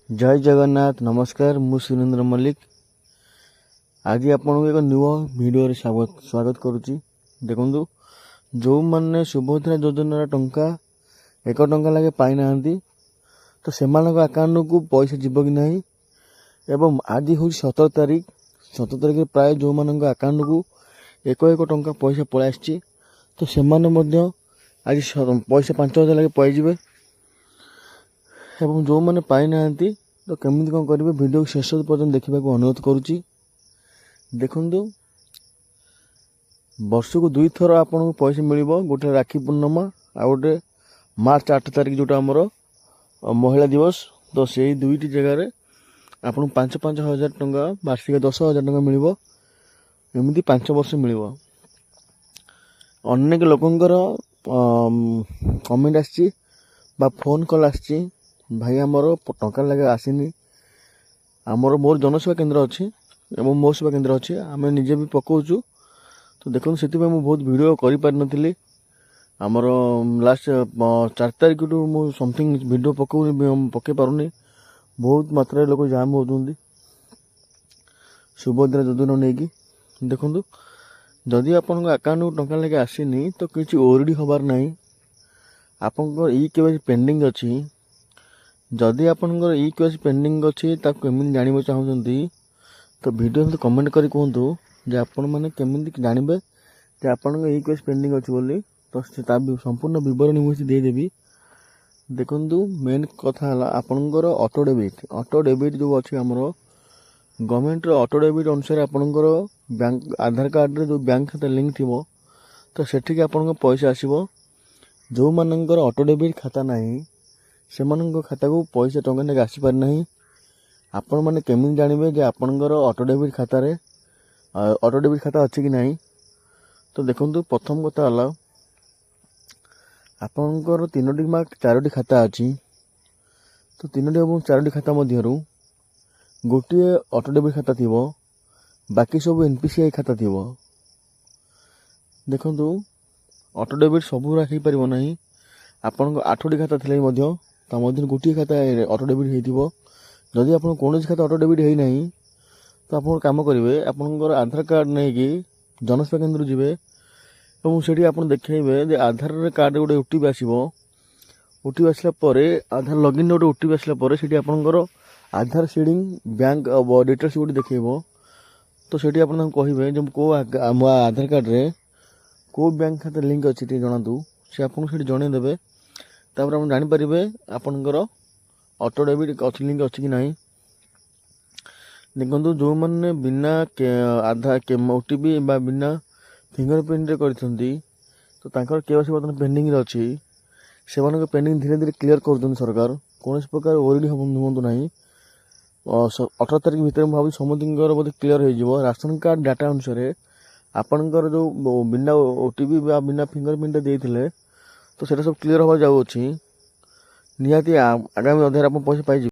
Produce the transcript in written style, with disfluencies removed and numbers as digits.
जय जगन्नाथ नमस्कार मु सुरेंद्र मल्लिक आज आपन एक नुआ वीडियो स्वागत करुच्ची। देखु जो मैंने सुभद्रा योजना टंका 1 टंका लगे पाई ना तो से अकाउंट को पैसा जीव कि नहीं एवं आज हूँ 17 तारीख प्राय जो मान अकाउंट को 1 टंका पैसा पलि आसी तो से आज पैसा 5,000 लगे पाइबे एवं जो मैंने पाई ना तो केमी कौन करेंगे वीडियो शेष पर्यटन देखा अनुरोध करुच्ची। देखु वर्ष को 2 थर आपन को पैसा मिल गोटे राखी पूर्णिमा आ गोटे मार्च 8 तारीख जोटा आमर महिला दिवस तो से दुईटी जगार आपन 5,000 टंका वार्षिक 10,000 टंका मिल एमती 5 वर्ष मिल। अनेक लोकंर कमेंट आसी फोन कॉल आसी भाई आमर टंका लगे आसनी आमर मोर जनसेवा केन्द्र अच्छी एवं मो सेवा केन्द्र अच्छी आम निजे भी पकाचु तो देखो से बहुत भिड कर आमर लास्ट 4 तारीख टू मु समथिंग भिड पकई पारुनी बहुत मात्रा लोक जाम होती सुभद्रा योजना नहीं कि देखु जदि आपन अकाउंट टंका लगे आसनी तो किसी ओरडी हबार नहीं आपन ई केवाईसी पेंडिंग अच्छी जदि आपनकर ई केवाईसी पेंडिंग अच्छी केमी जानवे चाहते तो वीडियो में कमेंट करी कहतु जे आपण मैंने केमी जानवे जे आपन ई केवाईसी पेंडिंग अच्छी बोली तो संपूर्ण विवरणी मुझे देदेवी। देखु मेन कथा है आपनकर ऑटो डेबिट जो अच्छी आमर गवर्नमेंट ऑटो डेबिट अनुसार आपनकर बैंक आधार कार्ड रे जो बैंक खाता लिंक थी तो सेठिक आपन पैसा आसो जो मानकर ऑटो डेबिट खाता नहीं से खाता को पैसा टंका ना आसीपार ना आपण मैंने केमी जानवे जे आपनकर ऑटो डेबिट खाता अच्छी कि नहीं। तो देखो प्रथम कथा है आपनकर 3टी मा 4टी खाता अच्छी तो 3टी और 4टी खाता मध्यरु गोटे ऑटो डेबिट खाता थी बाकी सब एनपीसीआई खाता थी। देखु ऑटो डेबिट सब रखी पार ना आपन 8टी खाता थे मध्य गोटे खाता ऑटो डेबिट हो जदि आप कौन खाता ऑटो डेबिट है ना तो आप कम करेंगे आपनकर आधार कार्ड नहीं कि जनसेवा केन्द्र जी और से आप देखेबे आधार कार्ड गोटे ओटीपी आसो ओटीपी आसला आधार लॉगिन गोटे ओटीपी आसला से आपनकर आधार सीडिंग बैंक डिटेल्स गोटे देखेब तो से आप कहे जो कौ आधार कार्ड रे कौ बैंक खाता लिंक अच्छी जनातु से आपको जनईदेवे तापर आप जानीपारे आपनकर ऑटो डेबिट अच्छी लिंक अच्छी कि नहीं। देखो जो मैंने बिना आधार ओटीपी बिना फिंगरप्रिंट कर केवाईसी बर्तमान पेंडिंग अच्छी से पेंडिंग धीरे धीरे क्लियर कर सरकार कौन प्रकार ओरडी हूँ ना 18 तारीख भितर भावी समस्त बोधे क्लियर हो राशन कार्ड डाटा अनुसार आपनकर जो बिना ओटीपी बिना फिंगरप्रिंट देते तो सेटा सब क्लियर हवा जाऊँगी निहाती आगामी अध्याय आप पैसा पाई।